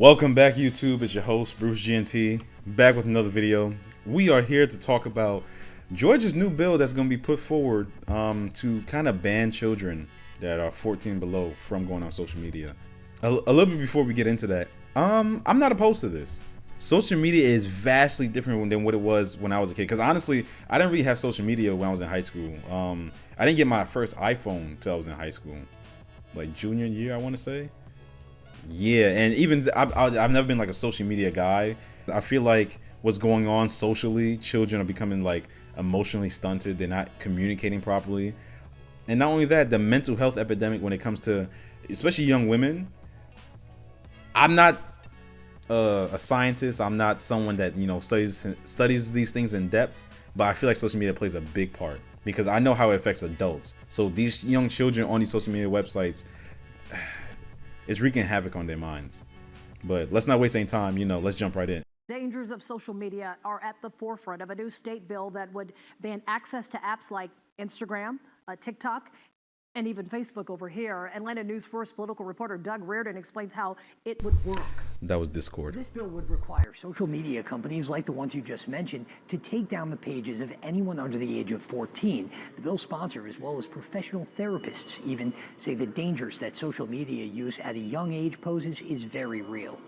Welcome back, YouTube. It's your host, Bruce GNT, back with another video. We are here to talk about Georgia's new bill that's going to be put forward to kind of ban children that are 14 below from going on social media. A little bit before we get into that, I'm not opposed to this. Social media is vastly different than what it was when I was a kid. Because honestly, I didn't really have social media when I was in high school. I didn't get my first iPhone until I was in high school, like junior year, I want to say. Yeah, and even I've never been like a social media guy. I feel like what's going on socially, children are becoming like emotionally stunted. They're not communicating properly. And not only that, the mental health epidemic when it comes to especially young women. I'm not a scientist. I'm not someone that, you know, studies these things in depth, but I feel like social media plays a big part because I know how it affects adults. So these young children on these social media websites, it's wreaking havoc on their minds. But let's not waste any time, let's jump right in. Dangers of social media are at the forefront of a new state bill that would ban access to apps like Instagram, TikTok, and even Facebook over here. Atlanta News First political reporter Doug Reardon explains how it would work. That was Discord. This bill would require social media companies like the ones you just mentioned to take down the pages of anyone under the age of 14. The bill's sponsor, as well as professional therapists, even say the dangers that social media use at a young age poses is very real.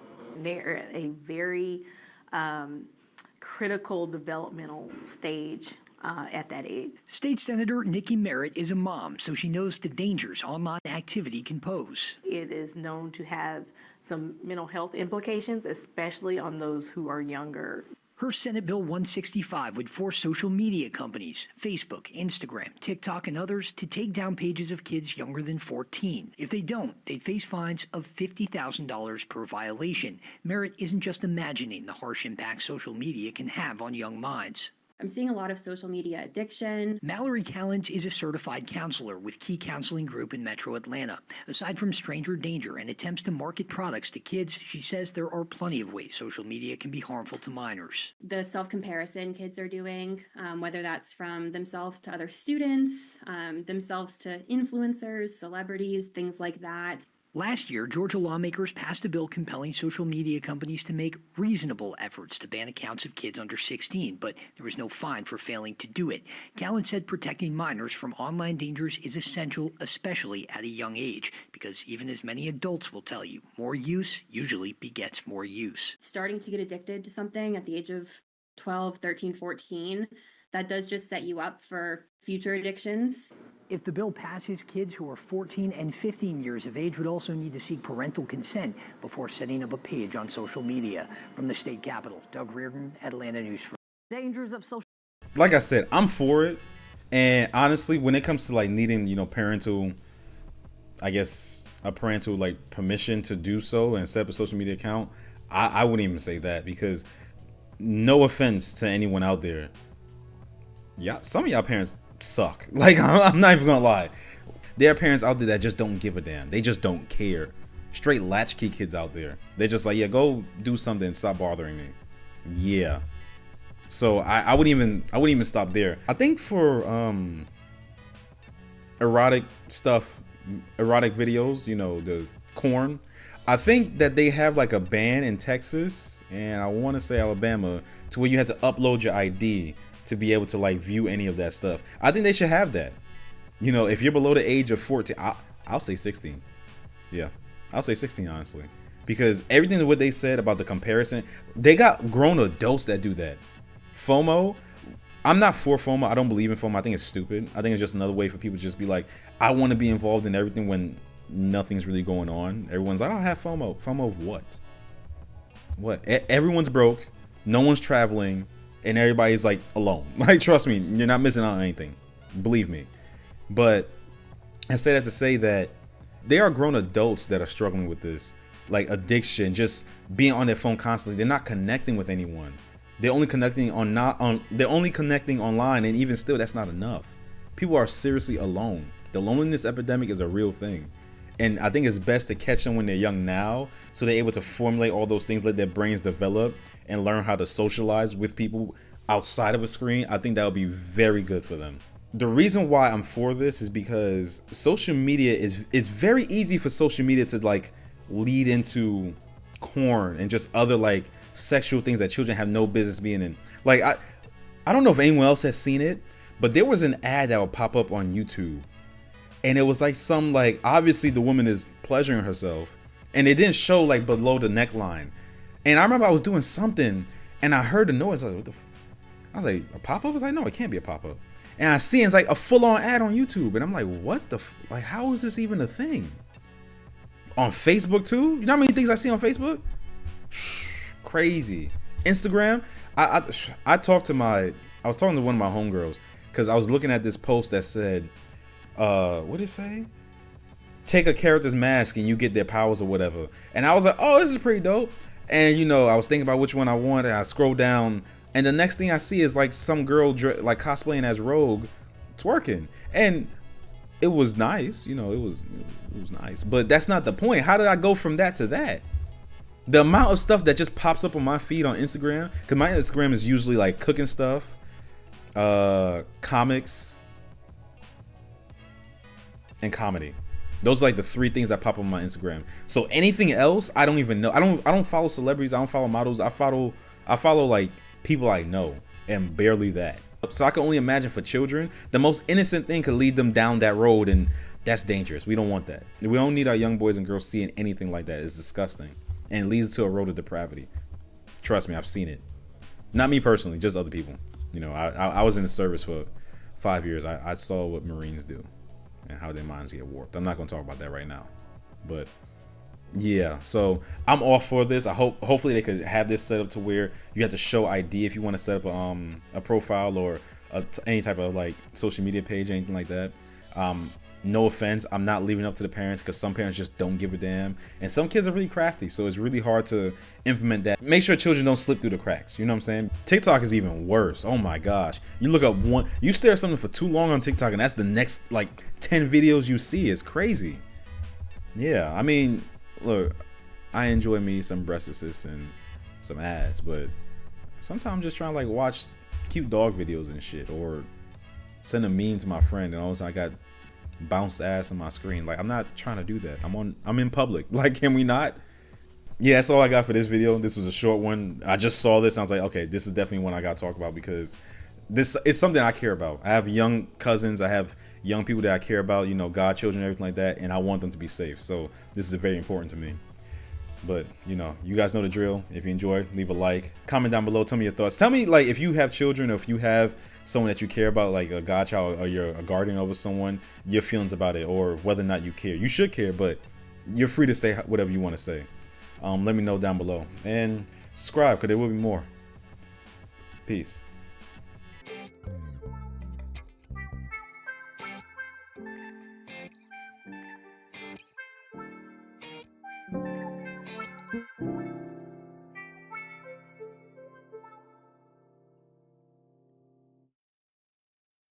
They're at a very critical developmental stage at that age. State Senator Nikki Merritt is a mom, so she knows the dangers online activity can pose. It is known to have some mental health implications, especially on those who are younger. Her Senate Bill 165 would force social media companies, Facebook, Instagram, TikTok, and others to take down pages of kids younger than 14. If they don't, they'd face fines of $50,000 per violation. Merritt isn't just imagining the harsh impact social media can have on young minds. I'm seeing a lot of social media addiction. Mallory Callens is a certified counselor with Key Counseling Group in Metro Atlanta. Aside from stranger danger and attempts to market products to kids, she says there are plenty of ways social media can be harmful to minors. The self-comparison kids are doing, whether that's from themselves to other students, themselves to influencers, celebrities, things like that. Last year, Georgia lawmakers passed a bill compelling social media companies to make reasonable efforts to ban accounts of kids under 16, but there was no fine for failing to do it. Callens said protecting minors from online dangers is essential, especially at a young age, because even as many adults will tell you, more use usually begets more use. Starting to get addicted to something at the age of 12, 13, 14, that does just set you up for future addictions. If the bill passes, kids who are 14 and 15 years of age would also need to seek parental consent before setting up a page on social media. From the state capitol, Doug Reardon, Atlanta News First. Dangers of social. Like I said, I'm for it. And honestly, when it comes to like needing, parental, parental like permission to do so and set up a social media account, I wouldn't even say that because no offense to anyone out there. Yeah, some of y'all parents suck. Like, I'm not even gonna lie. There are parents out there that just don't give a damn. They just don't care. Straight latchkey kids out there. They're just like, yeah, go do something. Stop bothering me. Yeah. So I wouldn't even stop there. I think for erotic stuff, erotic videos, the corn, I think that they have like a ban in Texas and I want to say Alabama to where you had to upload your ID to be able to like view any of that stuff. I think they should have that. If you're below the age of 14, I'll say 16. Yeah, I'll say 16 honestly, because everything what they said about the comparison, they got grown adults that do that. FOMO, I'm not for FOMO. I don't believe in FOMO. I think it's stupid. I think it's just another way for people to just be like, I want to be involved in everything when nothing's really going on. Everyone's like, I have FOMO. FOMO of what? What? Everyone's broke. No one's traveling. And everybody's like alone. Like, trust me, you're not missing out on anything. Believe me. But I say that to say that there are grown adults that are struggling with this, like addiction, just being on their phone constantly. They're not connecting with anyone. They're only connecting they're only connecting online, and even still, that's not enough. People are seriously alone. The loneliness epidemic is a real thing. And I think it's best to catch them when they're young now, so they're able to formulate all those things, let their brains develop and learn how to socialize with people outside of a screen. I think that would be very good for them. The reason why I'm for this is because social media it's very easy for social media to like lead into corn and just other like sexual things that children have no business being in. Like I don't know if anyone else has seen it, but there was an ad that would pop up on YouTube, and it was like some like obviously the woman is pleasuring herself, and it didn't show like below the neckline. And I remember I was doing something and I heard the noise. Like, what the I was like, a pop-up? I was like, no, it can't be a pop-up. And I see it's like a full-on ad on YouTube, and I'm like, what the like, how is this even a thing? On Facebook too? You know how many things I see on Facebook? Crazy. Instagram. I was talking to one of my homegirls because I was looking at this post that said, what did it say? Take a character's mask and you get their powers or whatever. And I was like, oh, this is pretty dope. And you know, I was thinking about which one I wanted. I scrolled down, and the next thing I see is like some girl like cosplaying as Rogue, twerking, and it was nice. You know, it was nice, but that's not the point. How did I go from that to that? The amount of stuff that just pops up on my feed on Instagram, because my Instagram is usually like cooking stuff, comics, and comedy. Those are like the 3 things that pop up on my Instagram. So anything else, I don't even know. I don't follow celebrities. I don't follow models. I follow like people I know, and barely that. So I can only imagine for children, the most innocent thing could lead them down that road, and that's dangerous. We don't want that. We don't need our young boys and girls seeing anything like that. It's disgusting, and it leads to a road of depravity. Trust me, I've seen it. Not me personally, just other people. You know, I was in the service for 5 years. I saw what Marines do and how their minds get warped. I'm not going to talk about that right now, but yeah. So I'm all for this. Hopefully they could have this set up to where you have to show ID if you want to set up a profile or any type of like social media page, anything like that. No offense, I'm not leaving it up to the parents, because some parents just don't give a damn, and some kids are really crafty, so it's really hard to implement that. Make sure children don't slip through the cracks. You know what I'm saying? TikTok is even worse. Oh my gosh, you look up you stare at something for too long on TikTok, and that's the next like 10 videos you see. It's crazy. Yeah, I mean, look, I enjoy me some breast assists and some ass, but sometimes I'm just trying to like watch cute dog videos and shit, or send a meme to my friend, and all of a sudden I got bounced ass on my screen. Like, I'm not trying to do that. I'm in public. Like, can we not? Yeah, that's all I got for this video. This was a short one. I just saw this and I was like, okay, this is definitely one I gotta talk about, because this is something I care about. I have young cousins, I have young people that I care about, you know, godchildren, everything like that, and I want them to be safe. So this is very important to me. But you know, you guys know the drill. If you enjoy, leave a like, comment down below, tell me your thoughts. Tell me, like, if you have children, or if you have someone that you care about, like a godchild, or you're a guardian over someone, your feelings about it, or whether or not you care. You should care, but you're free to say whatever you want to say. Let me know down below, and subscribe, because there will be more. Peace.